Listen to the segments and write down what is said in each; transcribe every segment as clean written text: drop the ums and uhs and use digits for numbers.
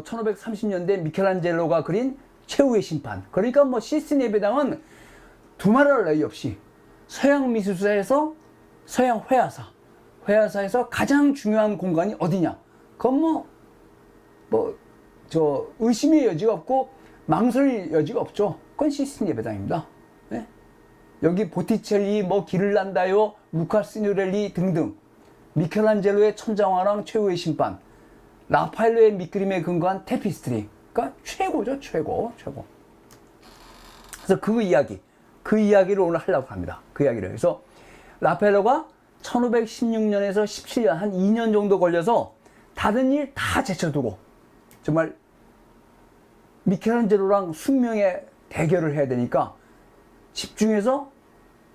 1530년대 미켈란젤로가 그린 최후의 심판. 그러니까 뭐 시스티네 예배당은 두말할 나위 없이 서양 미술사에서 서양 회화사에서 가장 중요한 공간이 어디냐? 그건 의심의 여지가 없고 망설일 여지가 없죠. 그건 시스티네 예배당입니다. 네? 여기 보티첼리, 길을 난다요, 루카 시뉴렐리 등등, 미켈란젤로의 천장화랑 최후의 심판, 라파엘로의 밑그림에 근거한 테피스트리, 그러니까 최고죠, 최고. 그래서 그 이야기를 오늘 하려고 합니다. 그 이야기를. 그래서 라파엘로가 1516년에서 17년, 한 2년 정도 걸려서 다른 일 다 제쳐두고 정말 미켈란젤로랑 숙명의 대결을 해야 되니까 집중해서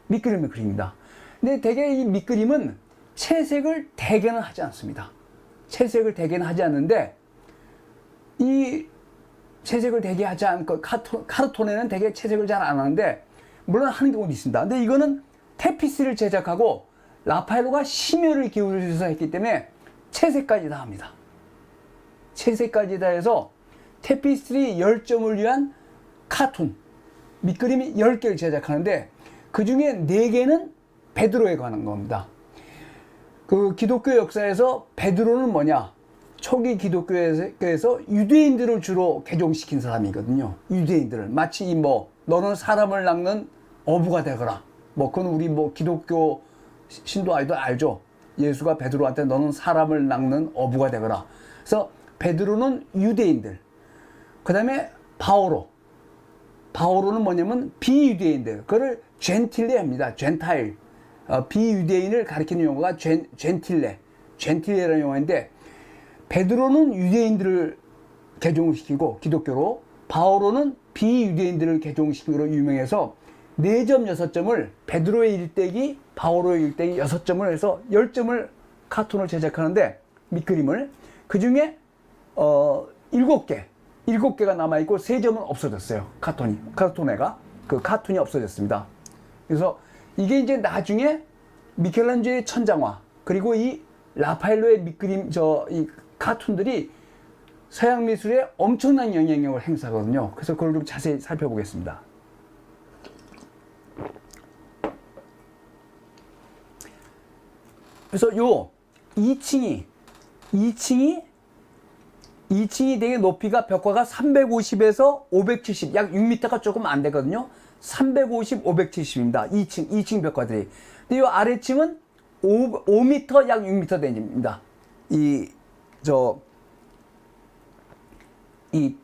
밑그림을 그립니다. 근데 대개 이 밑그림은 채색을 대개는 하지 않습니다. 채색을 대개는 하지 않는데, 이 채색을 대개 하지 않고 카르톤에는 대개 채색을 잘 안 하는데 물론 하는 경우도 있습니다. 근데 이거는 테피스를 제작하고 라파엘로가 심혈을 기울여서 했기 때문에 채색까지 다 합니다. 채색까지 다 해서 테피스트리 10점을 위한 카툰, 밑그림이 10개를 제작하는데 그 중에 4개는 베드로에 관한 겁니다. 그 기독교 역사에서 베드로는 뭐냐? 초기 기독교에서 유대인들을 주로 개종시킨 사람이거든요. 유대인들을. 마치 너는 사람을 낚는 어부가 되거라. 그건 우리 기독교 신도 아이도 알죠? 예수가 베드로한테 너는 사람을 낚는 어부가 되거라. 그래서 베드로는 유대인들. 그 다음에 바오로는 뭐냐면 비유대인들. 그거를 젠틸레 합니다. 젠타일. 비유대인을 가리키는 용어가 젠틸레라는 용어인데, 베드로는 유대인들을 개종시키고 기독교로, 바오로는 비유대인들을 개종시키기로 유명해서 4점 6점을 베드로의 일대기, 바오로의 일대기 6점을 해서 10점을 카툰을 제작하는데, 밑그림을 그 중에 7개가 남아있고 3점은 없어졌어요. 카툰이 없어졌습니다. 그래서 이게 이제 나중에 미켈란젤로의 천장화, 그리고 이 라파엘로의 밑그림, 이 카툰들이 서양 미술에 엄청난 영향력을 행사하거든요. 그래서 그걸 좀 자세히 살펴보겠습니다. 그래서 요 2층이 되게 높이가 벽화가 350에서 570, 약 6m가 조금 안 되거든요. 350, 570입니다. 2층 벽화들이. 근데 이 아래층은 5m, 약 6m 됩니다. 이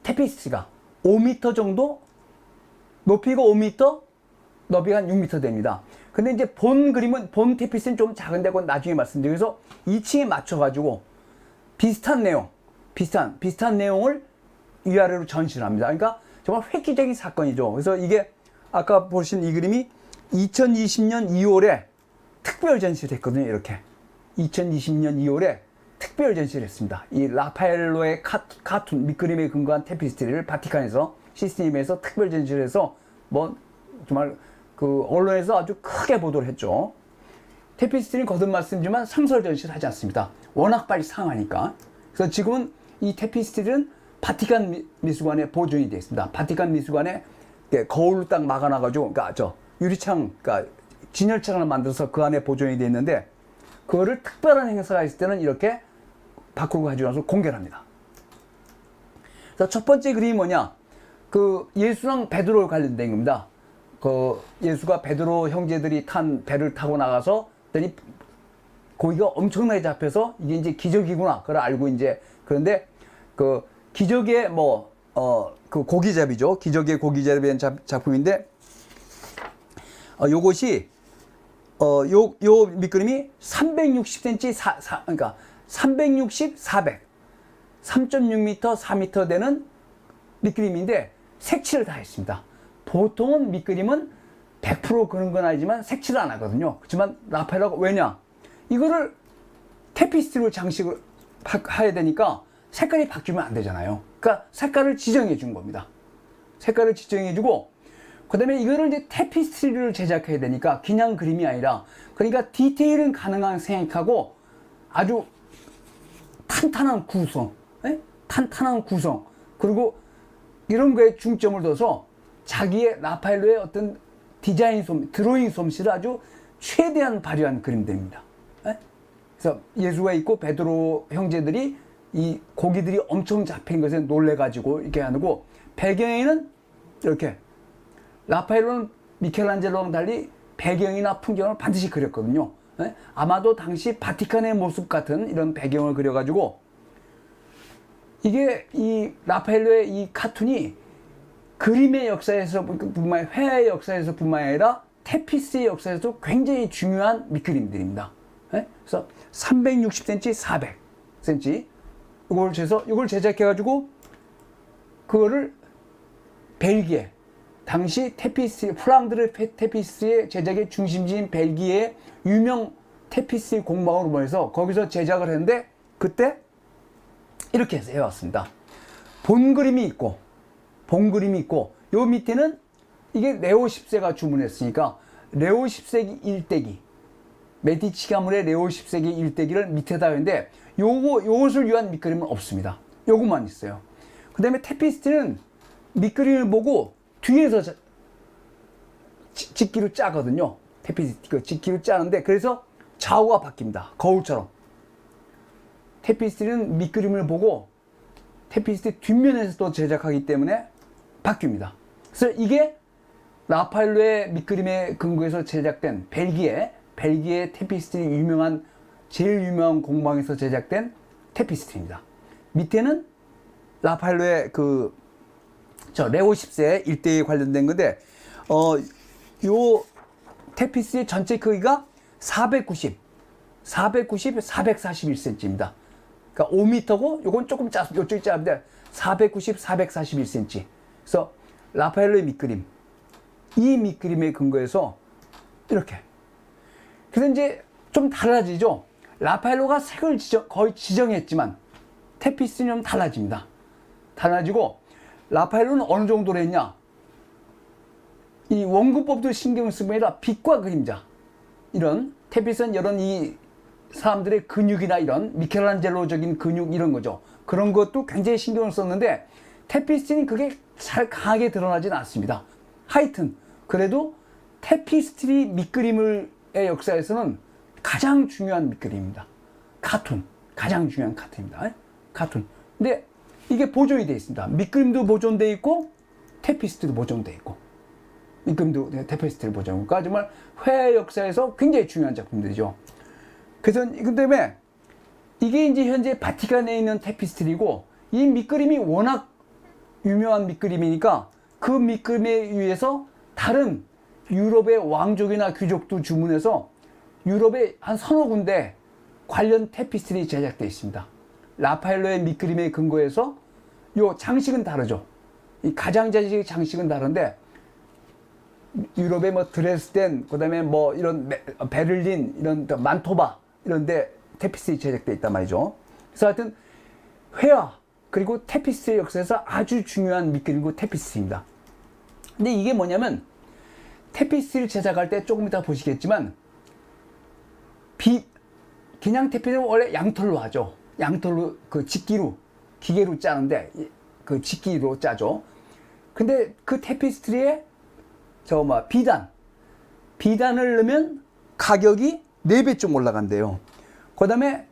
테피스트리가 5m 정도, 높이가 5m, 너비가 한 6m 됩니다. 근데 이제 본 테피스트리는 좀 작은데 그건 나중에 말씀드리고, 그래서 2층에 맞춰가지고 비슷한 내용을 위아래로 전시를 합니다. 그러니까 정말 획기적인 사건이죠. 그래서 이게 아까 보신 이 그림이 2020년 2월에 특별 전시를 했거든요. 이렇게 2020년 2월에 특별 전시를 했습니다. 이 라파엘로의 카툰 밑그림에 근거한 테피스트리를 바티칸에서 시스티님에서 특별 전시를 해서 정말 그 언론에서 아주 크게 보도를 했죠. 테피스트리는 거듭 말씀드리지만 상설 전시를 하지 않습니다. 워낙 빨리 상하니까. 그래서 지금은 이 테피스트리는 바티칸 미술관에 보존이 되어 있습니다. 바티칸 미술관에 거울로 딱 막아놔가지고, 유리창, 진열창을 만들어서 그 안에 보존이 되어 있는데, 그거를 특별한 행사가 있을 때는 이렇게 밖으로 가지고 나서 공개를 합니다. 그래서 첫 번째 그림이 뭐냐? 예수랑 베드로 관련된 겁니다. 예수가 베드로 형제들이 탄 배를 타고 나가서, 고기가 엄청나게 잡혀서 이게 이제 기적이구나. 그걸 알고 그런데 기적의 고기잡이죠. 기적의 고기잡이에 대한 작품인데, 요것이, 요 밑그림이 360cm, 그러니까 360, 400, 3.6m, 4m 되는 밑그림인데 색칠을 다 했습니다. 보통은 밑그림은 100% 그런 건 아니지만 색칠을 안 하거든요. 그렇지만 라파엘로가 왜냐? 이거를 테피스트리로 장식을 해야 되니까 색깔이 바뀌면 안 되잖아요. 그러니까 색깔을 지정해 준 겁니다. 색깔을 지정해 주고, 그 다음에 이거를 이제 테피스트리를 제작해야 되니까 그냥 그림이 아니라, 그러니까 디테일은 가능한 생각하고 아주 탄탄한 구성, 탄탄한 구성, 그리고 이런 거에 중점을 둬서 자기의 라파엘로의 어떤 디자인 드로잉 솜씨를 아주 최대한 발휘한 그림들입니다. 그래서 예수가 있고 베드로 형제들이 이 고기들이 엄청 잡힌 것에 놀래가지고 이렇게 하고, 배경에는 이렇게 라파엘로는 미켈란젤로랑 달리 배경이나 풍경을 반드시 그렸거든요. 아마도 당시 바티칸의 모습 같은 이런 배경을 그려가지고, 이게 이 라파엘로의 이 카툰이 그림의 역사에서 뿐만 아니라 회화의 역사에서 뿐만 아니라 테피스의 역사에서도 굉장히 중요한 밑그림들입니다. 그래서 360cm, 400cm 이걸 제작해가지고 그거를 벨기에, 당시 테피스트리, 플랑드르 테피스트리의 제작의 중심지인 벨기에의 유명 테피스트리 공방으로 모여서 거기서 제작을 했는데, 그때 이렇게 해서 해왔습니다. 본 그림이 있고 요 밑에는 이게 레오 10세가 주문했으니까 레오 10세기 일대기, 메디치 가문의 레오 10세기 일대기를 밑에다 했는데, 요것을 위한 밑그림은 없습니다. 요것만 있어요. 그 다음에 테피스트리는 밑그림을 보고 뒤에서 직기로 짜거든요. 테피스트리 직기로 짜는데, 그래서 좌우가 바뀝니다. 거울처럼. 테피스트리는 밑그림을 보고 테피스트리 뒷면에서 또 제작하기 때문에 바뀝니다. 그래서 이게 라파엘로의 밑그림에 근거해서 제작된 벨기에 테피스트리 제일 유명한 공방에서 제작된 테피스트리입니다. 밑에는 라파엘로의 레오 10세 일대에 관련된 건데, 요 테피스트리 전체 크기가 441cm입니다. 그러니까 5m고 요건 조금 요쪽이 짧은데 441cm. 그래서 라파엘로의 밑그림, 이 밑그림에 근거해서 이렇게. 그래서 이제 좀 달라지죠. 라파엘로가 색을 거의 지정했지만 테피스트리는 좀 달라집니다. 달라지고, 라파엘로는 어느 정도로 했냐, 이 원근법도 신경 쓰고 아니라 빛과 그림자, 이런 테피스트는 이런 이 사람들의 근육이나 이런 미켈란젤로적인 근육 이런 거죠. 그런 것도 굉장히 신경을 썼는데, 테피스트리는 그게 잘 강하게 드러나진 않습니다. 하여튼 그래도 테피스트리 밑그림의 역사에서는 가장 중요한 밑그림입니다. 가장 중요한 카툰입니다. 카툰. 근데 이게 보존이 되어 있습니다. 밑그림도 보존되어 있고 테피스트리도 보존되어 있고, 밑그림도 테피스트리 보존. 그러니까 정말 회화 역사에서 굉장히 중요한 작품들이죠. 그래서 그 때문에 이게 이제 현재 바티칸에 있는 테피스트리고, 이 밑그림이 워낙 유명한 밑그림이니까 그 밑그림에 의해서 다른 유럽의 왕족이나 귀족도 주문해서 유럽의 한 서너 군데 관련 테피스트리 제작되어 있습니다. 라파엘로의 밑그림에 근거해서 요 장식은 다르죠. 이 가장자식의 장식은 다른데, 유럽의 뭐 드레스덴, 그 다음에 뭐 이런 베를린, 이런 만토바, 이런데 테피스트리 제작되어 있단 말이죠. 그래서 하여튼 회화 그리고 테피스트리 역사에서 아주 중요한 밑그림이고 테피스트리입니다. 근데 이게 뭐냐면, 테피스트리를 제작할 때 조금 이따 보시겠지만, 그냥 테피스트리는 원래 양털로 하죠. 양털로 직기로, 기계로 짜는데 직기로 짜죠. 근데 그 테피스트리에 비단을 넣으면 가격이 4배 좀 올라간대요. 그 다음에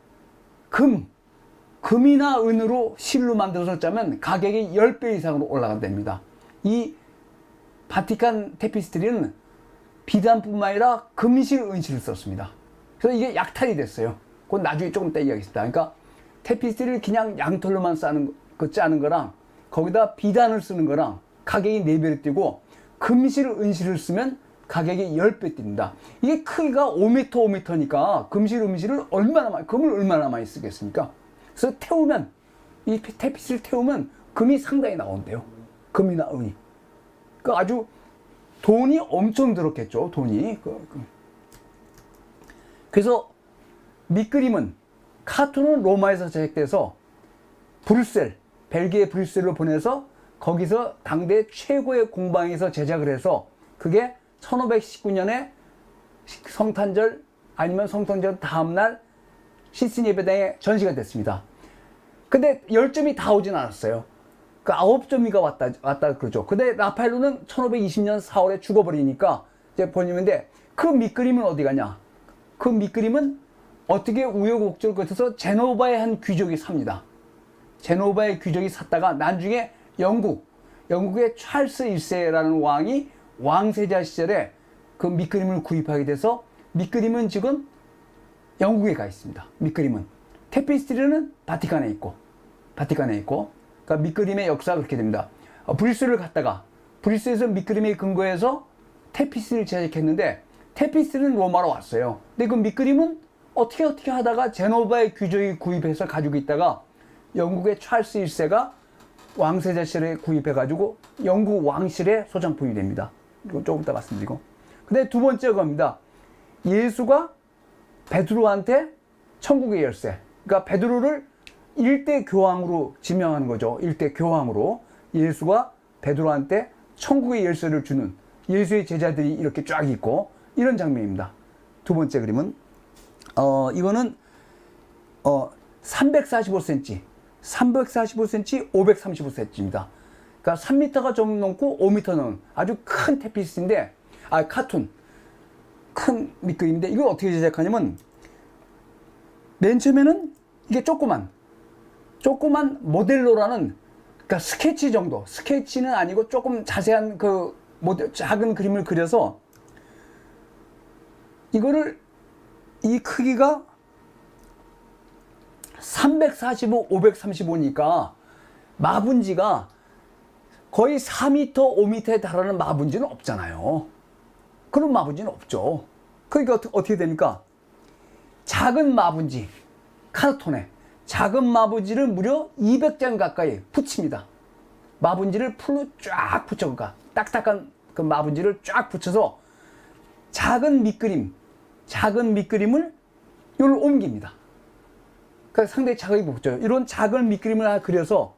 금이나 은으로 실로 만들어서 짜면 가격이 10배 이상으로 올라간답니다. 이 바티칸 테피스트리는 비단뿐만 아니라 금실, 은실을 썼습니다. 그래서 이게 약탈이 됐어요. 그건 나중에 조금 이따 이야기하겠습니다. 그러니까 테피스트리를 그냥 양털로만 짜는 거랑 거기다 비단을 쓰는 거랑 가격이 4배로 뛰고, 금실, 은실을 쓰면 가격이 10배 뜁니다. 이게 크기가 5m, 5m니까 금실, 금을 얼마나 많이 쓰겠습니까? 그래서 이 테피스를 태우면 금이 상당히 나온대요. 금이나 은이. 그러니까 아주 돈이 엄청 들었겠죠, 돈이. 그래서 밑그림은, 카툰은 로마에서 제작돼서 벨기에 브뤼셀로 보내서 거기서 당대 최고의 공방에서 제작을 해서, 그게 1519년에 성탄절 아니면 성탄절 다음날 시스틴 예배당에 전시가 됐습니다. 근데 10점이 다 오진 않았어요. 그 9점이가 왔다 그러죠. 근데 라파엘로는 1520년 4월에 죽어버리니까 이제 보시는데 그 밑그림은 어디 가냐? 그 밑그림은 어떻게 우여곡절 끝에서 제노바의 한 귀족이 삽니다. 제노바의 귀족이 샀다가 나중에 영국의 찰스 1세라는 왕이 왕세자 시절에 그 밑그림을 구입하게 돼서 밑그림은 지금 영국에 가 있습니다. 밑그림은. 테피스트리는 바티칸에 있고. 그러니까 밑그림의 역사가 그렇게 됩니다. 브리스를 갔다가 브리스에서 밑그림에 근거해서 테피스트리를 제작했는데 테피스트리는 로마로 왔어요. 근데 그 밑그림은 어떻게 하다가 제노바의 귀족이 구입해서 가지고 있다가 영국의 찰스 1세가 왕세자 시절에 구입해가지고 영국 왕실의 소장품이 됩니다. 이건 조금 이따 말씀드리고. 근데 두 번째 겁니다. 예수가 베드로한테 천국의 열쇠. 그러니까 베드로를 일대 교황으로 지명하는 거죠. 일대 교황으로. 예수가 베드로한테 천국의 열쇠를 주는 예수의 제자들이 이렇게 쫙 있고 이런 장면입니다. 두 번째 그림은 이거는 345cm, 535cm입니다. 그러니까 3m가 좀 넘고 5m는 아주 큰 테피스인데, 카툰, 큰 밑그림인데 이걸 어떻게 제작하냐면 맨 처음에는 이게 조그만 모델로라는, 그러니까 스케치 정도, 스케치는 아니고 조금 자세한 그 작은 그림을 그려서 이거를 이 크기가 345, 535니까 마분지가 거의 4m, 5m에 달하는 마분지는 없잖아요. 그런 마분지는 없죠. 그러니까 어떻게 됩니까? 작은 마분지, 카르톤에 작은 마분지를 무려 200장 가까이 붙입니다. 마분지를 풀로 쫙 붙여, 그러니까 딱딱한 그 마분지를 쫙 붙여서 작은 밑그림을 요를 옮깁니다. 그러니까 상당히 작게 붙여요. 이런 작은 밑그림을 하나 그려서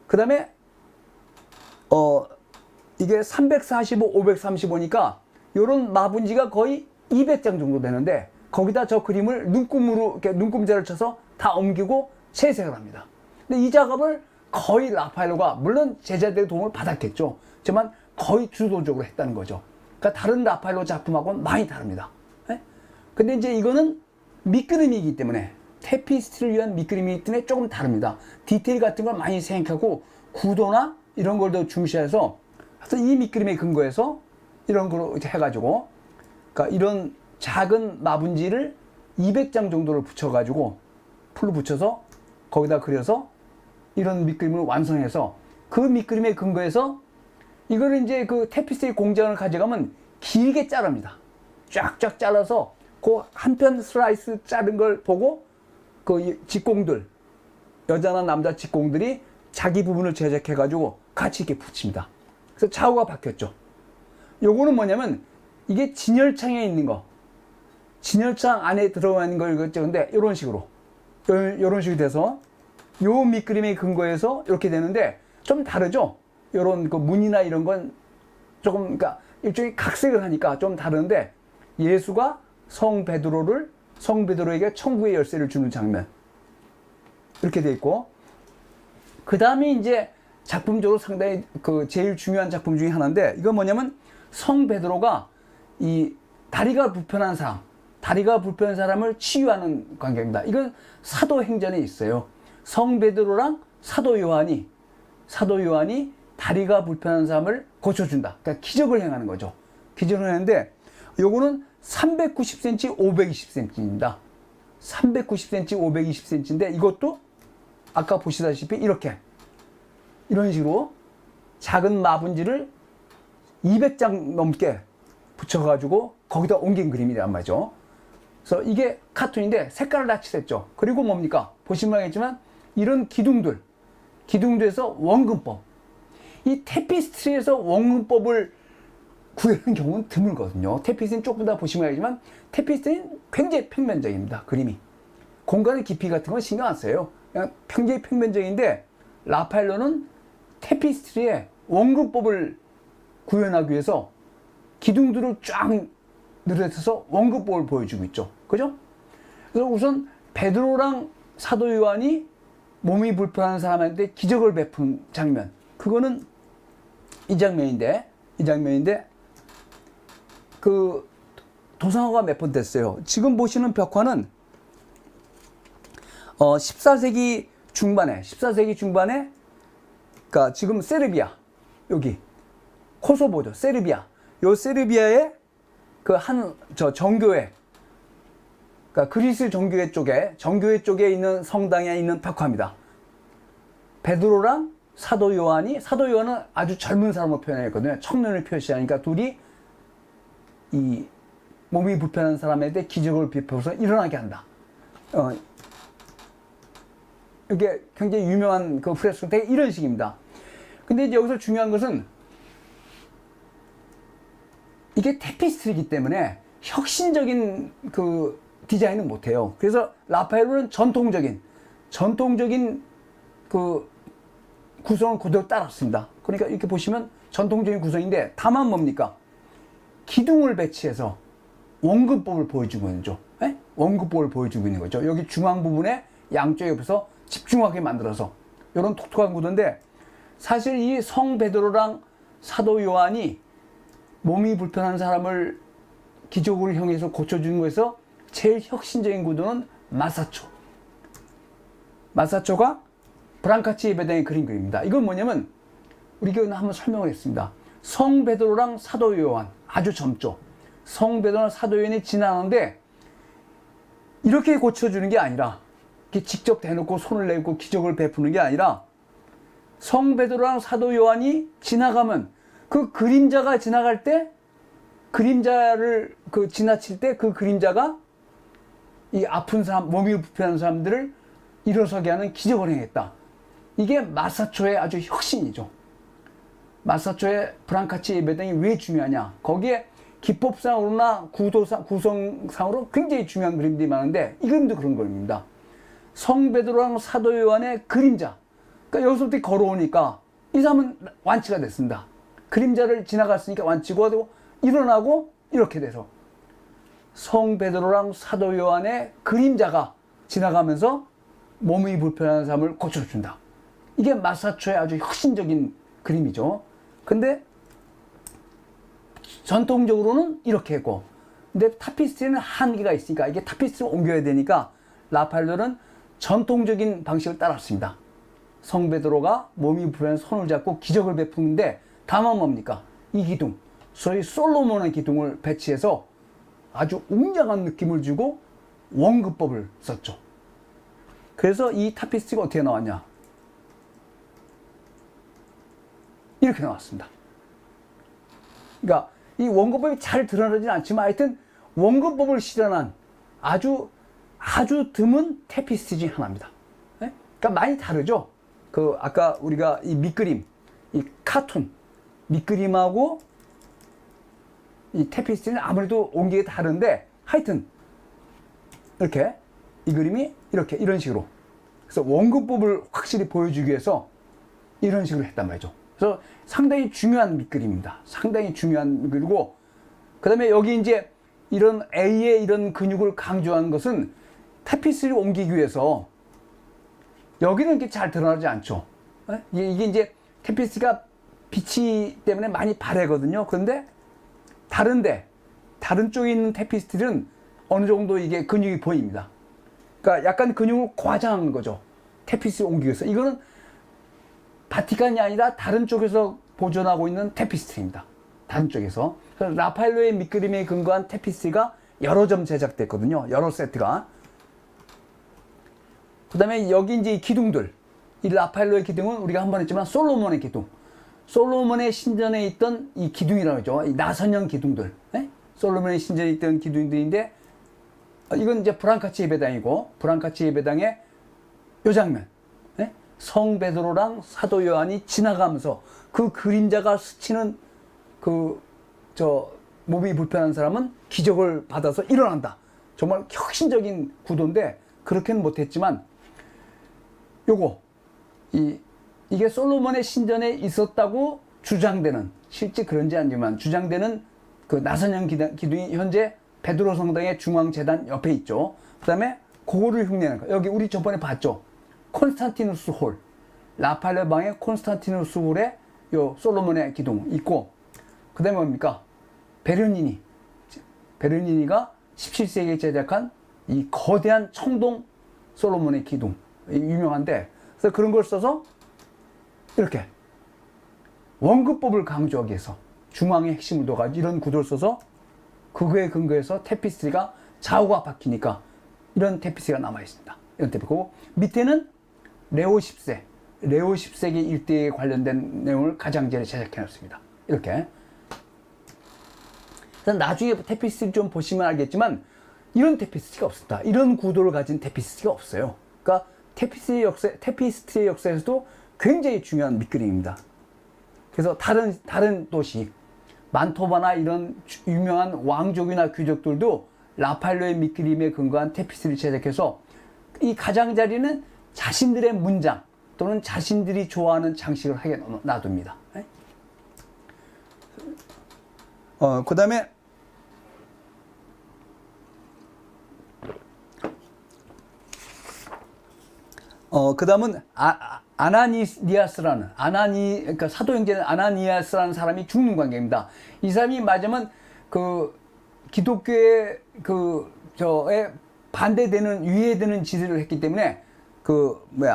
그 다음에 이게 345, 535니까 요런 마분지가 거의 200장 정도 되는데 거기다 저 그림을 이렇게 눈금자를 쳐서 다 옮기고 채색을 합니다. 근데 이 작업을 거의 라파엘로가, 물론 제자들의 도움을 받았겠죠. 하지만 거의 주도적으로 했다는 거죠. 그러니까 다른 라파엘로 작품하고는 많이 다릅니다. 근데 이제 이거는 밑그림이기 때문에, 테피스트를 위한 밑그림이기 때문에 조금 다릅니다. 디테일 같은 걸 많이 생각하고 구도나 이런 걸 더 중시해서 이 밑그림에 근거해서 이런 걸로 해가지고, 그러니까 이런 작은 마분지를 200장 정도를 붙여가지고 풀로 붙여서 거기다 그려서 이런 밑그림을 완성해서 그 밑그림에 근거해서 이거를 이제 그 테피스트리 공장을 가져가면 길게 자릅니다. 쫙쫙 잘라서 그 한편 슬라이스 자른 걸 보고 그 직공들, 여자나 남자 직공들이 자기 부분을 제작해가지고 같이 이렇게 붙입니다. 그래서 좌우가 바뀌었죠. 요거는 뭐냐면 이게 진열창에 있는 거, 진열창 안에 들어가 있는 걸 이거죠. 근데 이런 식으로 돼서 요 밑그림에 근거해서 이렇게 되는데 좀 다르죠. 요런 그 문이나 이런 건 조금, 그러니까 일종의 각색을 하니까 좀 다른데, 예수가 성 베드로에게 천국의 열쇠를 주는 장면 이렇게 돼 있고, 그 다음에 이제 작품적으로 상당히 그 제일 중요한 작품 중에 하나인데, 이건 뭐냐면 성 베드로가 이 다리가 불편한 사람을 치유하는 광경입니다. 이건 사도행전에 있어요. 성 베드로랑 사도 요한이 다리가 불편한 사람을 고쳐준다. 그러니까 기적을 행하는 거죠. 기적을 하는데 요거는 390cm, 520cm입니다. 390cm, 520cm인데 이것도 아까 보시다시피 이런 식으로 작은 마분지를 200장 넘게 붙여가지고 거기다 옮긴 그림이란 말이죠. 그래서 이게 카툰인데 색깔을 다 칠했죠. 그리고 뭡니까? 보시면 알겠지만 이런 기둥들에서 원근법. 이 테피스트리에서 원근법을 구하는 경우는 드물거든요. 테피스트리는 조금 더 보시면 알겠지만 테피스트리는 굉장히 평면적입니다. 그림이. 공간의 깊이 같은 건 신경 안 써요. 그냥 굉장히 평면적인데 라파엘로는 테피스트리의 원근법을 구현하기 위해서 기둥들을 쫙 늘어서 원근법을 보여주고 있죠. 그죠? 그래서 우선 베드로랑 사도 요한이 몸이 불편한 사람한테 기적을 베푼 장면. 그거는 이 장면인데 그 도상화가 몇 번 됐어요. 지금 보시는 벽화는 14세기 중반에 그러니까 지금 세르비아, 여기 코소보죠. 세르비아. 요 세르비아의 그 정교회, 그러니까 그리스 정교회 쪽에 있는 성당에 있는 벽화입니다. 베드로랑 사도 요한은 아주 젊은 사람으로 표현했거든요. 청년을 표시하니까 둘이 이 몸이 불편한 사람에 대해 기적을 베풀어서 일어나게 한다. 이게 굉장히 유명한 그 프레스코 되게 이런 식입니다. 근데 이제 여기서 중요한 것은 이게 테피스트리이기 때문에 혁신적인 그 디자인은 못해요. 그래서 라파엘로는 전통적인 그 구성을 그대로 따랐습니다. 그러니까 이렇게 보시면 전통적인 구성인데 다만 뭡니까? 기둥을 배치해서 원근법을 보여주고 있는 거죠. 네? 원근법을 보여주고 있는 거죠. 여기 중앙 부분에 양쪽 옆에서 집중하게 만들어서 이런 독특한 구도인데, 사실 이 성 베드로랑 사도 요한이 몸이 불편한 사람을 기적을 향해서 고쳐주는 거에서 제일 혁신적인 구도는 마사초가 브랑카치 예배당에 그린 그림입니다. 이건 뭐냐면 우리가 한번 설명을 했습니다. 성 베드로랑 사도 요한 아주 젊죠. 성 베드로랑 사도 요한이 지나가는데 이렇게 고쳐주는 게 아니라 이렇게 직접 대놓고 손을 내고 기적을 베푸는 게 아니라 성 베드로랑 사도 요한이 지나가면 그 그림자가 지나갈 때 그림자를 지나칠 때 그 그림자가 이 아픈 사람, 몸이 불편한 사람들을 일어서게 하는 기적을 행했다. 이게 마사초의 아주 혁신이죠. 마사초의 브랑카치 예배당이 왜 중요하냐? 거기에 기법상으로나 구성상으로 굉장히 중요한 그림들이 많은데 이 그림도 그런 겁니다. 성 베드로랑 사도 요한의 그림자. 그러니까 여기서부터 걸어오니까 이 사람은 완치가 됐습니다. 그림자를 지나갔으니까 완치가 되고 일어나고 이렇게 돼서 성 베드로랑 사도 요한의 그림자가 지나가면서 몸이 불편한 사람을 고쳐준다. 이게 마사초의 아주 혁신적인 그림이죠. 근데 전통적으로는 이렇게 했고, 근데 타피스트리는 한계가 있으니까 이게 타피스트리를 옮겨야 되니까 라파엘로는 전통적인 방식을 따랐습니다. 성 베드로가 몸이 불편한 손을 잡고 기적을 베푸는데 다만 뭡니까? 이 기둥, 소위 솔로몬의 기둥을 배치해서 아주 웅장한 느낌을 주고 원근법을 썼죠. 그래서 이 타피스트리가 어떻게 나왔냐? 이렇게 나왔습니다. 그러니까 이 원근법이 잘 드러나진 않지만 하여튼 원근법을 실현한 아주 드문 테피스트리 중 하나입니다. 네? 그러니까 많이 다르죠. 아까 우리가 이 밑그림, 이 카툰 밑그림하고 이 테피스트리는 아무래도 온기가 다른데 하여튼 이렇게 이 그림이 이런 식으로, 그래서 원근법을 확실히 보여주기 위해서 이런 식으로 했단 말이죠. 그래서 상당히 중요한 밑그림입니다. 상당히 중요한 밑그림이고, 그 다음에 여기 이제 이런 A의 이런 근육을 강조한 것은 테피스를 옮기기 위해서 여기는 이렇게 잘 드러나지 않죠. 이게 이제 테피스가 빛이 때문에 많이 바래거든요. 그런데 다른 쪽에 있는 테피스트들은 어느 정도 이게 근육이 보입니다. 그러니까 약간 근육을 과장한 거죠. 테피스를 옮기기 위해서. 이거는 바티칸이 아니라 다른 쪽에서 보존하고 있는 테피스트입니다. 다른 쪽에서. 그래서 라파엘로의 밑그림에 근거한 테피스가 여러 점 제작됐거든요. 여러 세트가. 그 다음에 여기 이제 이 기둥들. 이 라파엘로의 기둥은 우리가 한번 했지만 솔로몬의 기둥. 솔로몬의 신전에 있던 이 기둥이라고 하죠. 이 나선형 기둥들. 네? 솔로몬의 신전에 있던 기둥들인데, 이건 이제 브랑카치 예배당이고, 브랑카치 예배당의 요 장면. 네? 성 베드로랑 사도 요한이 지나가면서 그 그림자가 스치는 몸이 불편한 사람은 기적을 받아서 일어난다. 정말 혁신적인 구도인데, 그렇게는 못했지만, 이게 솔로몬의 신전에 있었다고 주장되는, 실제 그런지 아니지만 주장되는 그 나선형 기둥이 현재 베드로 성당의 중앙 재단 옆에 있죠. 그 다음에 그거를 흉내내는 거. 여기 우리 저번에 봤죠. 콘스탄티누스 홀, 라파엘로 방의 콘스탄티누스 홀에 요 솔로몬의 기둥 있고, 그 다음에 뭡니까? 베르니니가 17세기에 제작한 이 거대한 청동 솔로몬의 기둥, 유명한데, 그래서 그런 걸 써서 이렇게 원근법을 강조하기 위해서 중앙의 핵심을 둬가지고 이런 구도를 써서 그거에 근거해서 테피스트리가 좌우가 바뀌니까 이런 테피스트리가 남아있습니다. 이런 테피스트리. 그리고 밑에는 레오 10세기 일대에 관련된 내용을 가장자리에 제작해놨습니다. 이렇게. 나중에 테피스트리 좀 보시면 알겠지만 이런 테피스트리가 없습니다. 이런 구도를 가진 테피스트리가 없어요. 그러니까 테피스트리 역사에서도 굉장히 중요한 밑그림입니다. 그래서 다른 도시, 만토바나 이런 유명한 왕족이나 귀족들도 라파엘로의 밑그림에 근거한 테피스트리를 제작해서 이 가장자리는 자신들의 문장 또는 자신들이 좋아하는 장식을 하게 놔둡니다. 그 다음에 그 다음은 그러니까 사도행전의 아나니아스라는 사람이 죽는 관계입니다. 이 사람이 맞으면 기독교의 저에 반대되는, 위해되는 짓을 했기 때문에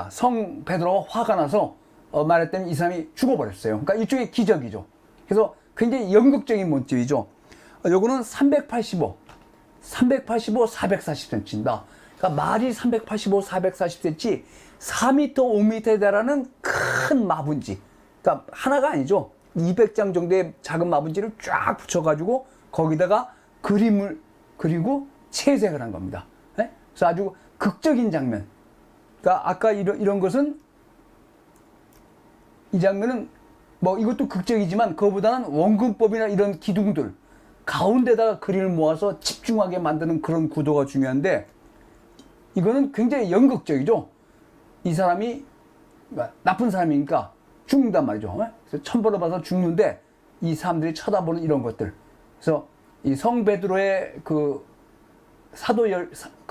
성 베드로가 화가 나서 말했더니 이 사람이 죽어버렸어요. 그러니까 일종의 기적이죠. 그래서 굉장히 연극적인 모습이죠. 요거는 385, 440cm입니다. 그러니까 말이 385, 440cm, 4m, 5m에 달하는 큰 마분지. 그러니까 하나가 아니죠. 200장 정도의 작은 마분지를 쫙 붙여가지고 거기다가 그림을 그리고 채색을 한 겁니다. 네? 그래서 아주 극적인 장면. 그러니까 아까 이런 것은, 이 장면은 이것도 극적이지만 그거보다는 원근법이나 이런 기둥들 가운데다가 그림을 모아서 집중하게 만드는 그런 구도가 중요한데, 이거는 굉장히 연극적이죠. 이 사람이 나쁜 사람이니까 죽는단 말이죠. 그래서 천벌을 받아서 죽는데 이 사람들이 쳐다보는 이런 것들. 그래서 이 성 베드로의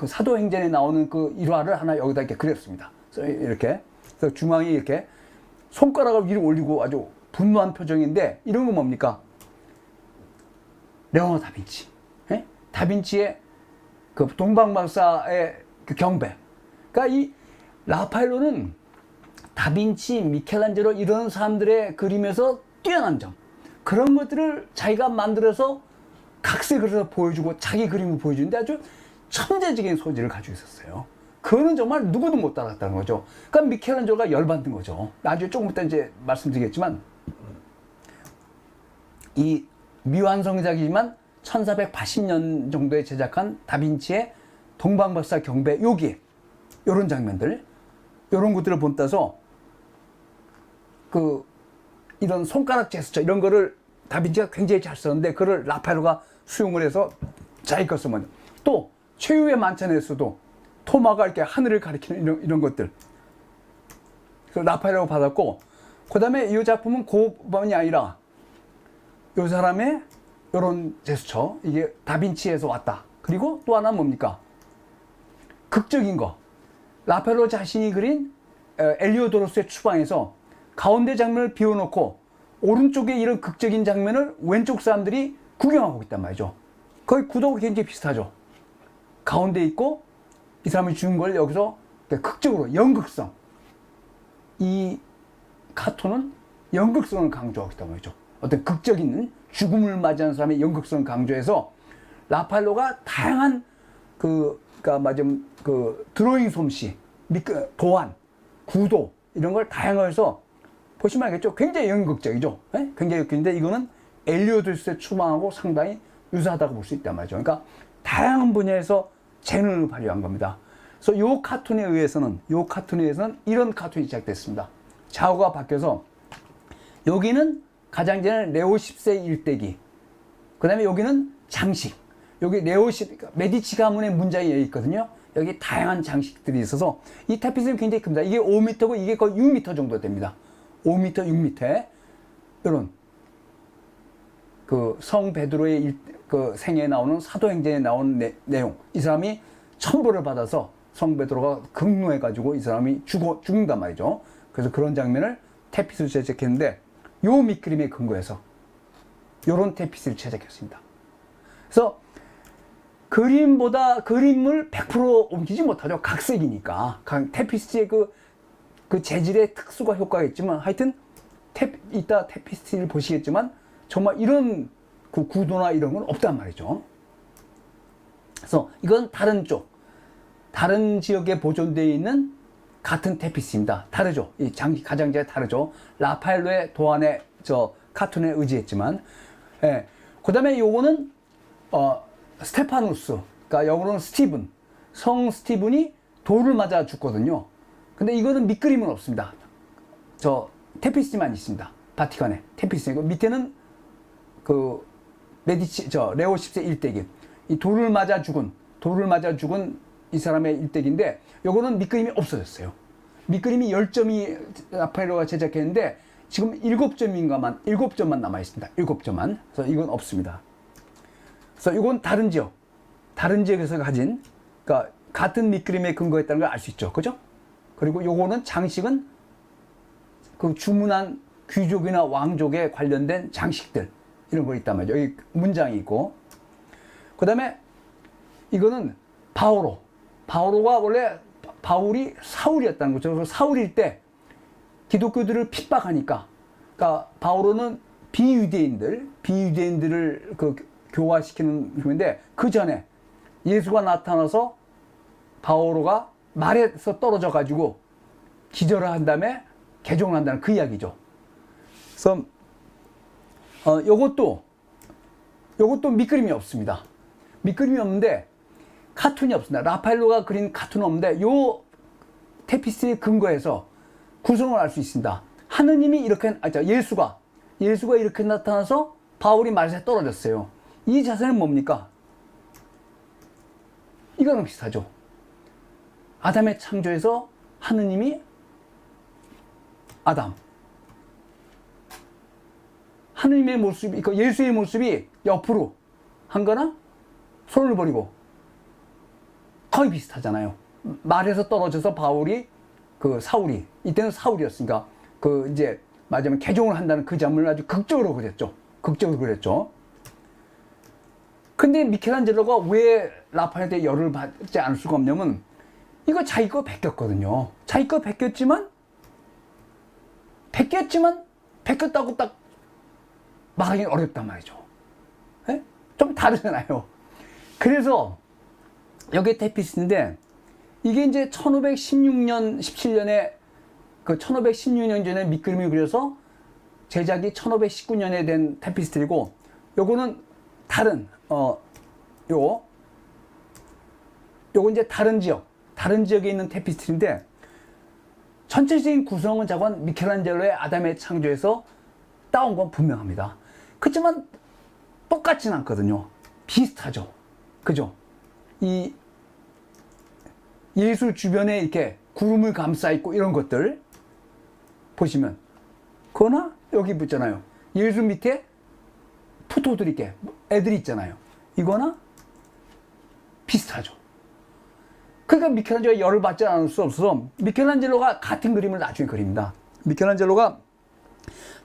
사도행전에 나오는 그 일화를 하나 여기다 이렇게 그렸습니다. 그래서 이렇게. 그래서 중앙에 이렇게 손가락을 위로 올리고 아주 분노한 표정인데, 이런 건 뭡니까? 레오나르도 다빈치. 다빈치의 동방박사의 경배. 그러니까 이 라파엘로는 다빈치, 미켈란젤로 이런 사람들의 그림에서 뛰어난 점, 그런 것들을 자기가 만들어서 각색을 해서 보여주고 자기 그림을 보여주는데 아주 천재적인 소질을 가지고 있었어요. 그거는 정말 누구도 못 따라갔다는 거죠. 그러니까 미켈란젤로가 열받는 거죠. 나중에 조금 이따 이제 말씀드리겠지만, 이 미완성작이지만 1480년 정도에 제작한 다빈치의 동방박사 경배, 여기에 요런 장면들, 요런 것들을 본따서 이런 손가락 제스처 이런 거를 다빈치가 굉장히 잘 썼는데, 그걸 라파엘로가 수용을 해서 자기 거 쓰면, 또 최후의 만찬에서도 토마가 이렇게 하늘을 가리키는 이런 것들, 그래서 라파엘로가 받았고, 그 다음에 이 작품은 그뿐이 아니라 이 사람의 요런 제스처, 이게 다빈치에서 왔다. 그리고 또 하나 뭡니까? 극적인 거. 라파엘로 자신이 그린 엘리오도로스의 추방에서 가운데 장면을 비워놓고 오른쪽에 이런 극적인 장면을 왼쪽 사람들이 구경하고 있단 말이죠. 거의 구도가 굉장히 비슷하죠. 가운데 있고 이 사람이 죽은 걸 여기서 극적으로 연극성. 이 카톤은 연극성을 강조하고 있단 말이죠. 어떤 극적인 죽음을 맞이하는 사람의 연극성을 강조해서 라파엘로가 다양한 드로잉 솜씨, 도안, 구도 이런 걸 다양해서 보시면 알겠죠. 굉장히 연극적이죠. 굉장히 연극적인데 이거는 엘리오도로스의 추방하고 상당히 유사하다고 볼 수 있단 말이죠. 그러니까 다양한 분야에서 재능을 발휘한 겁니다. 그래서 이 카툰에 의해서는 이런 카툰이 시작됐습니다. 좌우가 바뀌어서 여기는 가장자리는 레오 10세 일대기, 그 다음에 여기는 장식, 여기 메디치 가문의 문장이 여기 있거든요. 여기 다양한 장식들이 있어서 이 타피스는 굉장히 큽니다. 이게 5m고 이게 거의 6m 정도 됩니다. 5m, 6m. 이런 성 베드로의 생애에 나오는 사도행전에 나오는 내용. 이 사람이 천벌을 받아서 성 베드로가 극노해가지고 이 사람이 죽는단 말이죠. 그래서 그런 장면을 태피스로 제작했는데 요 밑그림에 근거해서 요런 태피스를 제작했습니다. 그래서 그림을 100% 옮기지 못하죠. 각색이니까. 태피스의 그 재질의 특수가 효과가 있지만 하여튼 이따 태피스를 보시겠지만 정말 이런 그 구도나 이런 건 없단 말이죠. 그래서 이건 다른 지역에 보존되어 있는 같은 태피스입니다. 다르죠. 이 가장자에 다르죠. 라파엘로의 도안의 카툰에 의지했지만, 예. 그 다음에 요거는, 스테파누스. 그러니까 영어로는 스티븐. 성 스티븐이 돌을 맞아 죽거든요. 근데 이거는 밑그림은 없습니다. 태피스만 있습니다. 바티칸에. 태피스. 밑에는 레오 10세 일대기. 이 돌을 맞아 죽은 이 사람의 일대기인데, 요거는 밑그림이 없어졌어요. 밑그림이 10점이 라파엘로가 제작했는데, 지금 7점만 남아있습니다. 7점만. 그래서 이건 없습니다. 그래서 이건 다른 지역에서 가진, 그러니까 같은 밑그림에 근거했다는 걸 알 수 있죠. 그죠? 그리고 요거는 장식은 그 주문한 귀족이나 왕족에 관련된 장식들, 이런 거 있단 말이죠. 여기 문장이 있고. 그 다음에 이거는 바오로가 원래 바울이 사울이었다는 거죠. 그래서 사울일 때 기독교들을 핍박하니까, 그러니까 바오로는 비유대인들을 교화시키는 중인데, 그 전에 예수가 나타나서 바오로가 말에서 떨어져 가지고 기절을 한 다음에 개종을 한다는 그 이야기죠. 그래서 요것도 밑그림이 없습니다. 밑그림이 없는데 카툰이 없습니다. 라파엘로가 그린 카툰은 없는데 요 태피스에 근거해서 구성을 알 수 있습니다. 하느님이 예수가 이렇게 나타나서 바울이 말에서 떨어졌어요. 이 자세는 뭡니까? 이거랑 비슷하죠. 아담의 창조에서 하느님이 하느님의 모습이, 예수의 모습이 옆으로 한 거나 손을 버리고 거의 비슷하잖아요. 말에서 떨어져서 사울이, 이때는 사울이었으니까, 이제, 맞으면 개종을 한다는 그 장면을 아주 극적으로 그렸죠. 근데 미켈란젤로가 왜 라파엘한테 열을 받지 않을 수가 없냐면, 이거 자기 거 베꼈거든요. 자기 거 베꼈지만, 베꼈다고 딱 말하기 어렵단 말이죠. 네? 좀 다르잖아요. 그래서, 여기 태피스인데, 이게 이제 1516년, 17년에, 1516년 전에 밑그림을 그려서 제작이 1519년에 된 태피스트이고, 요거는 요거 이제 다른 지역에 있는 태피스트인데, 전체적인 구성은 자관 미켈란젤로의 아담의 창조에서 따온 건 분명합니다. 그렇지만 똑같진 않거든요. 비슷하죠. 그죠? 이 예수 주변에 이렇게 구름을 감싸 있고 이런 것들 보시면, 그거나 여기 붙잖아요. 예수 밑에 푸토들 애들이 있잖아요. 이거나 비슷하죠. 그러니까 미켈란젤로가 열을 받지 않을 수 없어서 미켈란젤로가 같은 그림을 나중에 그립니다. 미켈란젤로가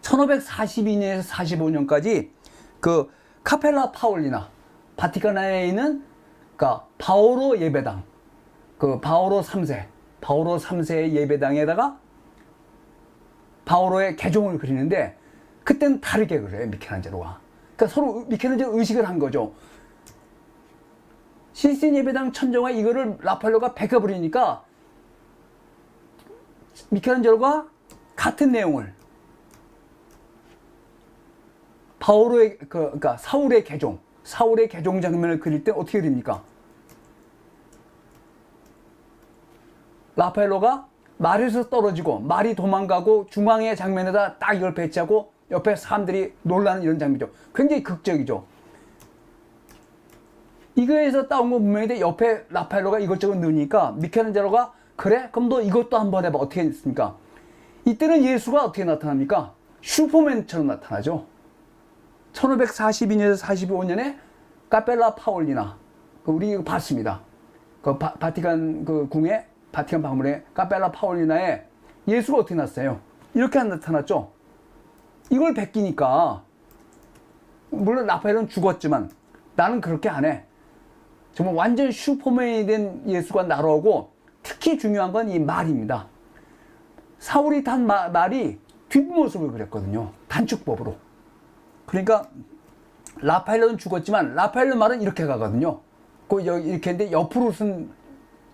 1542년에서 45년까지 카펠라 파올리나, 바티칸에 있는 바오로 예배당, 바오로 3세의 예배당에다가 바오로의 개종을 그리는데, 그때는 다르게 그려요, 미켈란젤로가. 그러니까 서로 미켈란젤로 의식을 한 거죠. 시스틴 예배당 천정화 이거를 라파엘로가 베껴버리니까 미켈란젤로가 같은 내용을 바오로의 그러니까 사울의 개종 장면을 그릴 때 어떻게 그립니까? 라파엘로가 말에서 떨어지고 말이 도망가고 중앙의 장면에다 딱 이걸 배치하고 옆에 사람들이 놀라는 이런 장면이죠. 굉장히 극적이죠. 이거에서 따온 건 분명한데 옆에 라파엘로가 이것저것 넣으니까 미켈란젤로가 그래? 그럼 너 이것도 한번 해봐. 어떻게 했습니까? 이때는 예수가 어떻게 나타납니까? 슈퍼맨처럼 나타나죠. 1542년에서 45년에 카펠라 파올리나, 우리 이거 봤습니다. 그 바티칸 그 궁에 바티칸 박물관에 카펠라 파올리나에 예수가 어떻게 났어요? 이렇게 나타났죠. 이걸 베끼니까 물론 라파엘은 죽었지만 나는 그렇게 안 해. 정말 완전 슈퍼맨이 된 예수가 나오고 특히 중요한 건 이 말입니다. 사울이 단 말이 뒷모습을 그렸거든요. 단축법으로. 그러니까 라파엘은 죽었지만 라파엘 말은 이렇게 가거든요. 이렇게 했는데 옆으로 쓴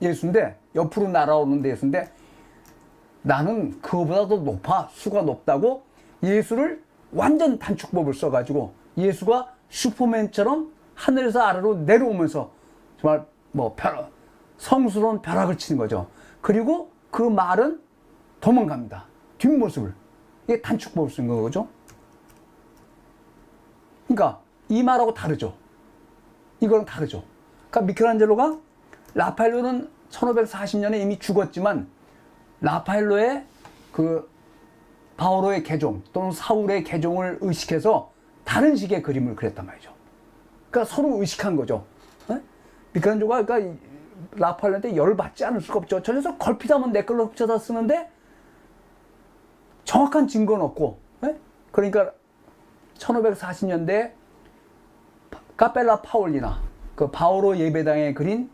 예수인데 옆으로 날아오는 예수인데 나는 그거보다 더 높아. 수가 높다고 예수를 완전 단축법을 써가지고 예수가 슈퍼맨처럼 하늘에서 아래로 내려오면서 정말 뭐 성스러운 벼락을 치는 거죠. 그리고 그 말은 도망갑니다. 뒷모습을. 이게 단축법을 쓴 거죠. 그러니까 이 말하고 다르죠. 이거랑 다르죠. 그러니까 미켈란젤로가 라파엘로는 1540년에 이미 죽었지만 라파엘로의 그 바오로의 개종 또는 사울의 개종을 의식해서 다른 식의 그림을 그렸단 말이죠. 그러니까 서로 의식한 거죠. 미켈란젤로가 그러니까 라파엘로한테 열받지 않을 수가 없죠. 저 녀석 걸핏하면 내 걸로 훔쳐다 쓰는데 정확한 증거는 없고, 그러니까 1540년대 카펠라 파올리나 그 바오로 예배당에 그린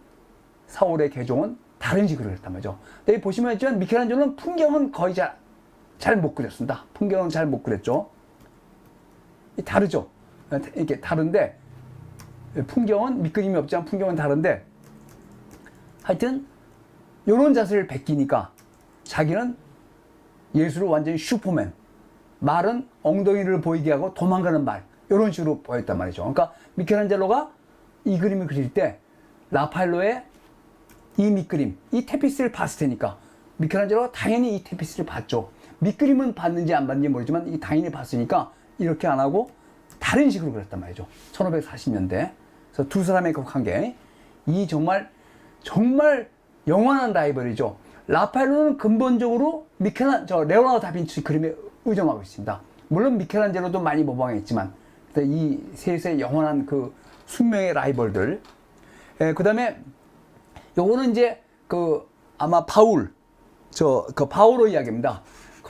사울의 개종은 다른 식으로 그렸단 말이죠. 근데 보시면 있지만 미켈란젤로는 풍경은 거의 잘 못 그렸습니다. 풍경은 잘 못 그렸죠. 다르죠. 이렇게 다른데 풍경은 밑그림이 없지만 풍경은 다른데 하여튼 이런 자세를 베끼니까 자기는 예수를 완전히 슈퍼맨, 말은 엉덩이를 보이게 하고 도망가는 말, 이런 식으로 보였단 말이죠. 그러니까 미켈란젤로가 이 그림을 그릴 때 라파엘로의 이 밑그림, 이 테피스를 봤을 테니까 미켈란젤로가 당연히 이 테피스를 봤죠. 밑그림은 봤는지 안 봤는지 모르지만 이 당연히 봤으니까 이렇게 안 하고 다른 식으로 그렸단 말이죠. 1540년대. 그래서 두 사람의 그 관계, 이 정말 영원한 라이벌이죠. 라파엘로는 근본적으로 레오나르도 다빈치 그림에 의존하고 있습니다. 물론 미켈란젤로도 많이 모방했지만 이 셋의 영원한 그 숙명의 라이벌들. 그 다음에 요거는 이제 아마 바오로 이야기입니다.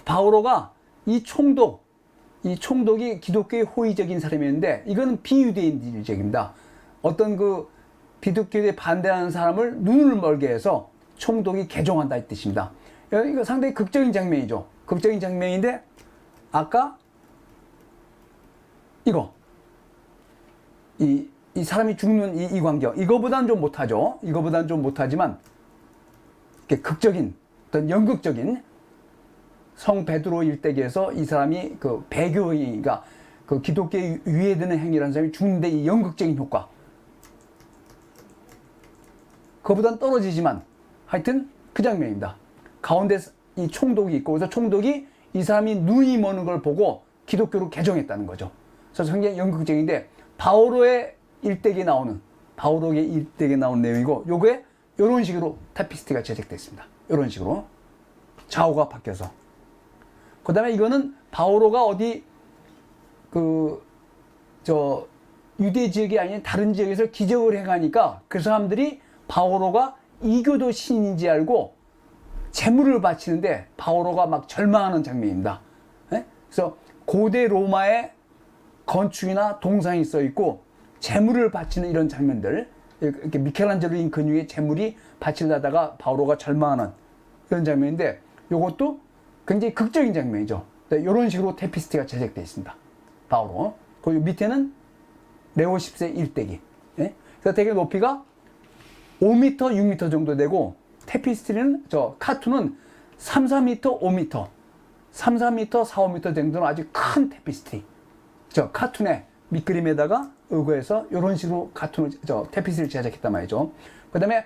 바오로가 이 총독이 기독교의 호의적인 사람이었는데 이거는 비유대인적입니다. 어떤 그 기독교에 반대하는 사람을 눈을 멀게 해서 총독이 개종한다 이 뜻입니다. 이거 상당히 극적인 장면이죠. 극적인 장면인데 아까 이 사람이 죽는 이 광경, 이거보다는 좀 못하죠. 이거보다는 좀 못하지만 이렇게 극적인 어떤 연극적인 성 베드로 일대기에서 이 사람이 그 배교의가 그 기독교에 위해드는 행위라는 사람이 죽는데 이 연극적인 효과, 그거보다는 떨어지지만 하여튼 그 장면입니다. 가운데 이 총독이 있고 그래서 총독이 이 사람이 눈이 머는 걸 보고 기독교로 개종했다는 거죠. 그래서 굉장히 연극적인데 바오로의 일대기에 나오는 내용이고 요게 이런 식으로 타피스트가 제작되어 있습니다. 이런 식으로 좌우가 바뀌어서. 그 다음에 이거는 바오로가 어디 유대 지역이 아닌 다른 지역에서 기적을 행하니까 그 사람들이 바오로가 이교도 신인지 알고 제물을 바치는데 바오로가 막 절망하는 장면입니다. 그래서 고대 로마의 건축이나 동상이 써 있고 제물을 바치는 이런 장면들, 이렇게 미켈란젤로인 근육에 제물이 바치려다가 바오로가 절망하는 이런 장면인데 이것도 굉장히 극적인 장면이죠. 이런 식으로 테피스트가 제작되어 있습니다. 바오로. 그리고 밑에는 레오 10세 일대기. 그래서 되게 높이가 5m, 6m 정도 되고 테피스트리는 카툰은 3, 4m, 5m, 3, 4m, 4, 5m 정도는 아주 큰 테피스트리. 카툰의 밑그림에다가 의거해서 이런 식으로 테피스트리를 제작했단 말이죠. 그 다음에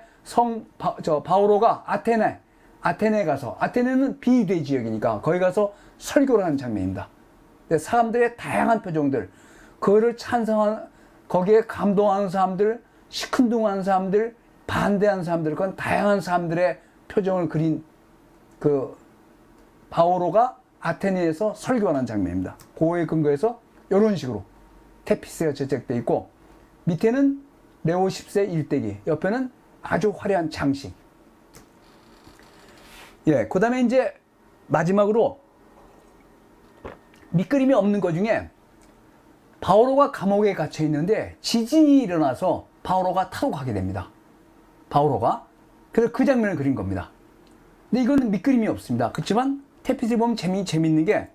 바오로가 아테네에 가서, 아테네는 비유대 지역이니까 거기 가서 설교를 하는 장면입니다. 사람들의 다양한 표정들, 그거를 찬성하는, 거기에 감동하는 사람들, 시큰둥하는 사람들, 반대하는 사람들, 그건 다양한 사람들의 표정을 그린 바오로가 아테네에서 설교하는 장면입니다. 그거에 근거해서 이런 식으로 테피스가 제작되어 있고 밑에는 레오 10세 일대기, 옆에는 아주 화려한 장식. 예, 그 다음에 이제 마지막으로 밑그림이 없는 것 중에 바오로가 감옥에 갇혀 있는데 지진이 일어나서 바오로가 탈옥하게 됩니다. 바오로가. 그래서 그 장면을 그린 겁니다. 근데 이거는 밑그림이 없습니다. 그렇지만 태피스를 보면 재미있는 게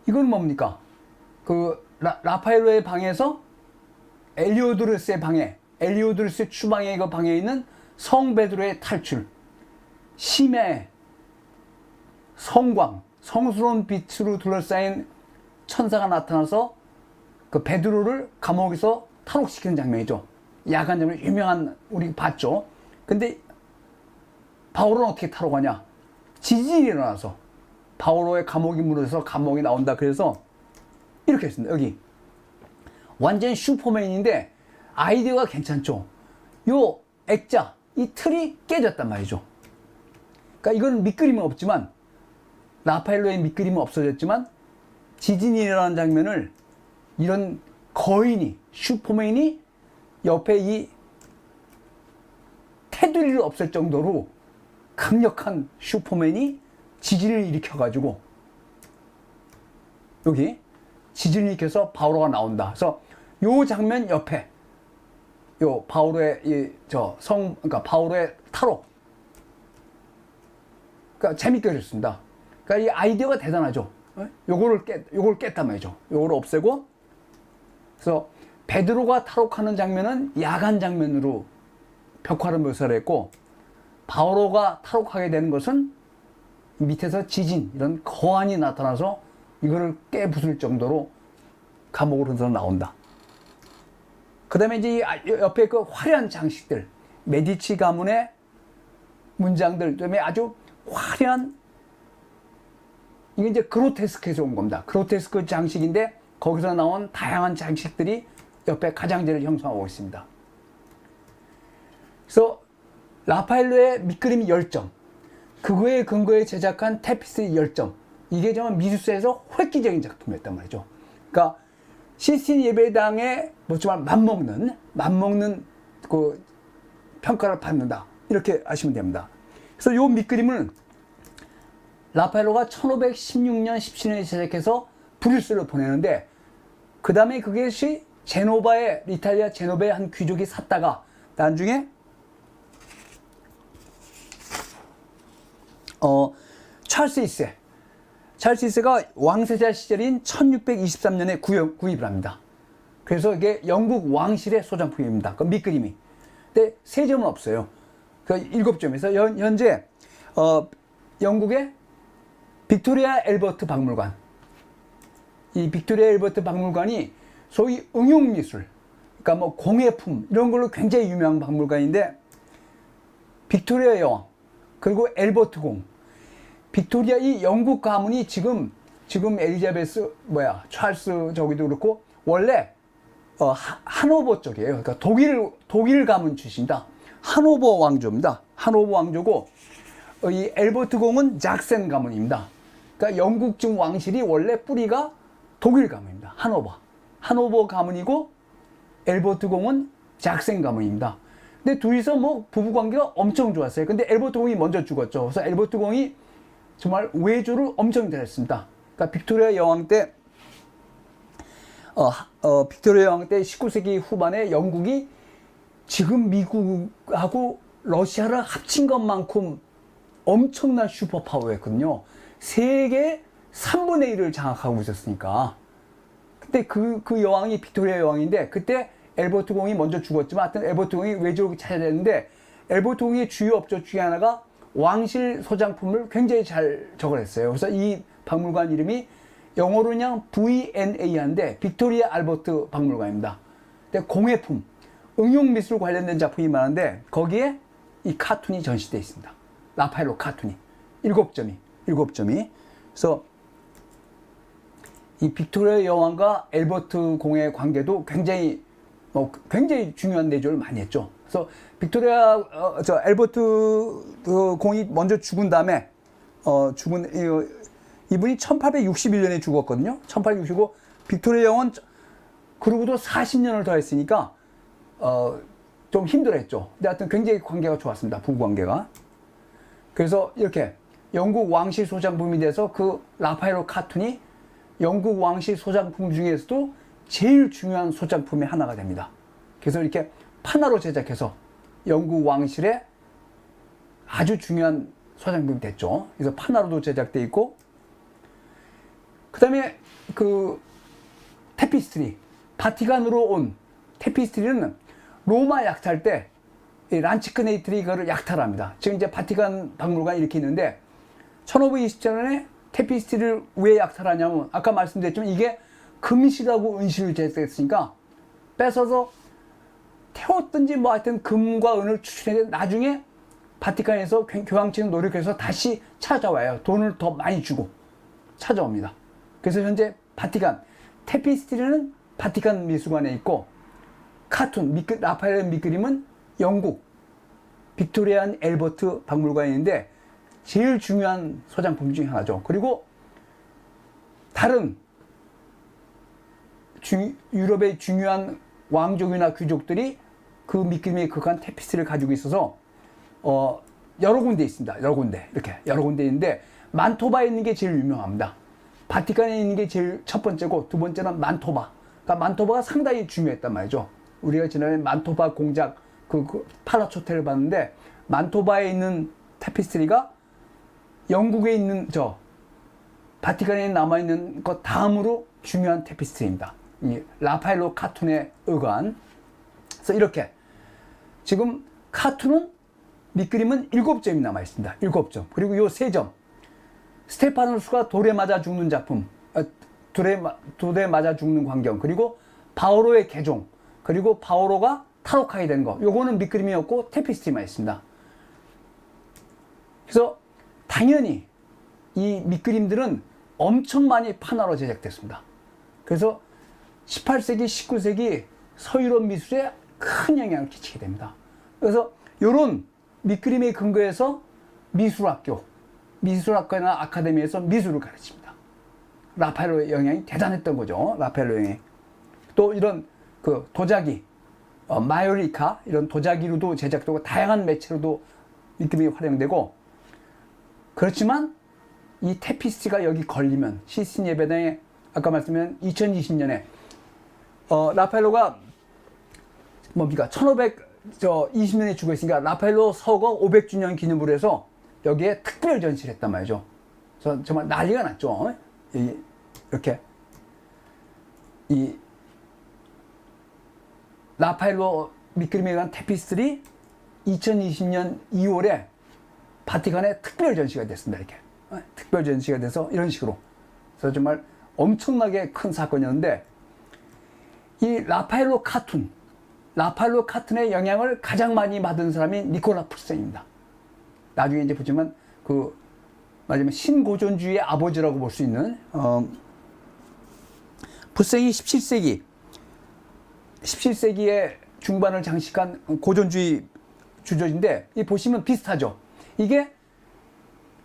이건 뭡니까? 그 라파엘로의 방에서 엘리오드루스의 방에, 엘리오드루스 추방의 그 방에 있는 성 베드로의 탈출, 심해, 성광, 성스러운 빛으로 둘러싸인 천사가 나타나서 그 베드로를 감옥에서 탈옥시키는 장면이죠. 야간 장면 유명한 우리 봤죠. 근데 바오로는 어떻게 탈옥하냐? 지진이 일어나서 바오로의 감옥이 무너져서 감옥이 나온다. 그래서 이렇게 했습니다. 여기 완전 슈퍼맨인데 아이디어가 괜찮죠. 요 액자, 이 틀이 깨졌단 말이죠. 그러니까 이건 밑그림은 없지만 라파엘로의 밑그림은 없어졌지만 지진이 일어나는 장면을 이런 거인이, 슈퍼맨이 옆에 이 테두리를 없앨 정도로 강력한 슈퍼맨이 지진을 일으켜가지고 여기 지진을 일으켜서 바오로가 나온다. 그래서 요 장면 옆에 요 바오로의 그러니까 바오로의 탈옥. 그러니까 재밌게 그렸습니다. 그러니까 이 아이디어가 대단하죠. 요걸 깼단 말이죠. 요거를 없애고, 그래서 베드로가 탈옥하는 장면은 야간 장면으로 벽화를 묘사를 했고, 바오로가 탈옥하게 되는 것은 밑에서 지진, 이런 거한이 나타나서 이거를 깨부술 정도로 감옥으로 나온다. 그 다음에 이제 옆에 그 화려한 장식들, 메디치 가문의 문장들, 그다음에 아주 화려한, 이게 이제 그로테스크에서 온 겁니다. 그로테스크 장식인데 거기서 나온 다양한 장식들이 옆에 가장자리를 형성하고 있습니다. 그래서 라파엘로의 밑그림 열정, 그거에 근거해 제작한 태피스의 열정, 이게 정말 미술사에서 획기적인 작품이었단 말이죠. 그러니까 시스틴 예배당에 뭐 정말 맘먹는 그 평가를 받는다, 이렇게 아시면 됩니다. 그래서 요 밑그림은 라파엘로가 1516년, 17년에 제작해서 브뤼스를 보내는데, 그 다음에 그것이 이탈리아 제노바의 한 귀족이 샀다가 나중에 찰스 2세가 왕세자 시절인 1623년에 구입을 합니다. 그래서 이게 영국 왕실의 소장품입니다. 그 밑그림이. 근데 3점은 없어요. 그 7점에서 현재 영국의 빅토리아 앨버트 박물관, 이 빅토리아 앨버트 박물관이 소위 응용미술, 그러니까 뭐 공예품 이런 걸로 굉장히 유명한 박물관인데, 빅토리아 여왕 그리고 앨버트 공, 빅토리아 이 영국 가문이 지금 엘리자베스 찰스 저기도 그렇고 원래 하노버 쪽이에요. 그러니까 독일 가문 출신이다. 하노버 왕조입니다. 하노버 왕조고 이 앨버트 공은 작센 가문입니다. 그러니까 영국 중 왕실이 원래 뿌리가 독일 가문입니다. 하노버 가문이고 앨버트 공은 작센 가문입니다. 근데 둘이서 뭐 부부 관계가 엄청 좋았어요. 근데 앨버트 공이 먼저 죽었죠. 그래서 앨버트 공이 정말 외조를 엄청 잘했습니다. 그러니까 빅토리아 여왕 때 19세기 후반에 영국이 지금 미국하고 러시아를 합친 것만큼 엄청난 슈퍼파워였거든요. 세계 3분의 1을 장악하고 있었으니까. 근데 그 여왕이 빅토리아 여왕인데, 그때 앨버트 공이 먼저 죽었지만 하여튼 앨버트 공이 외조를 찾아냈는데, 앨버트 공의 주요 업적 중에 하나가 왕실 소장품을 굉장히 잘 저걸 했어요. 그래서 이 박물관 이름이 영어로 그냥 VNA인데 빅토리아 알버트 박물관입니다. 근데 공예품, 응용미술 관련된 작품이 많은데 거기에 이 카툰이 전시되어 있습니다. 라파엘로 카툰이 7점이. 그래서 이 빅토리아 여왕과 앨버트 공의 관계도 굉장히 중요한 내조를 많이 했죠. 그래서 앨버트 공이 먼저 죽은 다음에 이분이 1861년에 죽었거든요. 1865 빅토리아 여왕은 그러고도 40년을 더 했으니까 좀 힘들었죠. 근데 하여튼 굉장히 관계가 좋았습니다. 부부 관계가. 그래서 이렇게 영국 왕실 소장품이 돼서 그 라파엘로 카툰이 영국 왕실 소장품 중에서도 제일 중요한 소장품의 하나가 됩니다. 그래서 이렇게 판화로 제작해서 영국 왕실의 아주 중요한 소장품이 됐죠. 그래서 판화로도 제작돼 있고, 그 다음에 그 테피스트리, 바티칸으로 온 테피스트리는 로마 약탈 때 란치크네이트리 이거를 약탈합니다. 지금 이제 바티칸 박물관이 이렇게 있는데 1527년에 테피스트리를 왜 약탈하냐면 아까 말씀드렸지만 이게 금실하고 은실을 제작했으니까 뺏어서 태웠든지 뭐 하여튼 금과 은을 추출했는데 나중에 바티칸에서 교황청이 노력해서 다시 찾아와요. 돈을 더 많이 주고 찾아옵니다. 그래서 현재 바티칸 테피스트리는 바티칸 미술관에 있고 카툰 라파엘의 밑그림은 영국 빅토리안 앨버트 박물관에 있는데 제일 중요한 소장품 중에 하나죠. 그리고 다른 유럽의 중요한 왕족이나 귀족들이 그 밑그림에 극한 테피스트리를 가지고 있어서 여러 군데 있습니다. 여러 군데 이렇게 여러 군데 있는데 만토바에 있는 게 제일 유명합니다. 바티칸에 있는 게 제일 첫 번째고 두 번째는 만토바. 그러니까 만토바가 상당히 중요했단 말이죠. 우리가 지난해 만토바 공작 그 팔라츠 호텔을 봤는데 만토바에 있는 테피스트리가 영국에 있는 바티칸에 남아있는 것 다음으로 중요한 테피스트리입니다. 이 라파엘로 카툰에 의관. 그래서 이렇게 지금 카툰은 밑그림은 7점이 남아있습니다. 7점. 그리고 요 3점. 스테파노스가 돌에 맞아 죽는 작품, 돌에 맞아 죽는 광경, 그리고 바오로의 개종, 그리고 바오로가 타로카이 된 거. 요거는 밑그림이었고 테피스트리만 있습니다. 그래서 당연히 이 밑그림들은 엄청 많이 판화로 제작됐습니다. 그래서 18세기, 19세기 서유럽 미술에 큰 영향을 끼치게 됩니다. 그래서 이런 밑그림에 근거해서 미술학교나 아카데미에서 미술을 가르칩니다. 라파엘로의 영향이 대단했던 거죠. 라파엘로 영향이. 또 이런 그 도자기, 마요리카 이런 도자기로도 제작되고 다양한 매체로도 밑그림이 활용되고, 그렇지만 이 테피스트리가 여기 걸리면 시스틴 예배당에 아까 말씀드린 2020년에 라파엘로가 뭡니까 1520년에 죽어 있으니까 라파엘로 서거 500주년 기념으로 해서 여기에 특별 전시를 했단 말이죠. 그래서 정말 난리가 났죠. 이렇게 이 라파엘로 밑그림에 의한 테피스트리 2020년 2월에 바티칸에 특별 전시가 됐습니다. 이렇게 특별 전시가 돼서 이런 식으로. 그래서 정말 엄청나게 큰 사건이었는데 이 라파엘로 카툰의 영향을 가장 많이 받은 사람이 니콜라 풀생입니다. 나중에 이제 보지만 그 마지막 신고전주의의 아버지라고 볼 수 있는 풀생이 17세기의 중반을 장식한 고전주의 주조인데 이 보시면 비슷하죠. 이게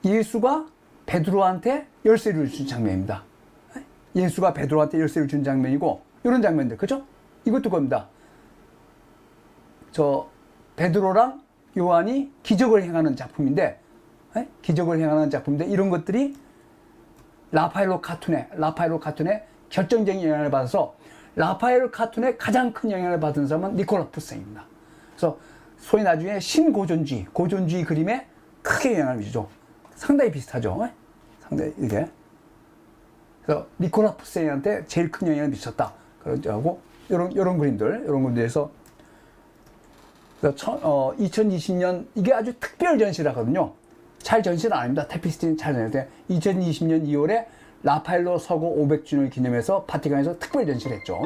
예수가 베드로한테 열쇠를 준 장면입니다. 예수가 베드로한테 열쇠를 준 장면이고 이런 장면들, 그죠? 이것도 겁니다. 베드로랑 요한이 기적을 행하는 작품인데, 이런 것들이 라파엘로 카툰의 결정적인 영향을 받아서 라파엘 카툰의 가장 큰 영향을 받은 사람은 니콜라 풀생입니다. 그래서 소위 나중에 고전주의 그림에 크게 영향을 미치죠. 상당히 비슷하죠. 상당히 이렇게. 그래서 니콜라 풀생한테 제일 큰 영향을 미쳤다. 그러고 이런 그림들에서 2020년 이게 아주 특별 전시라거든요. 잘 전시는 아닙니다. 테피스트리는 잘 전시인데 2020년 2월에 라파엘로 서거 500주년을 기념해서 바티칸에서 특별 전시를 했죠.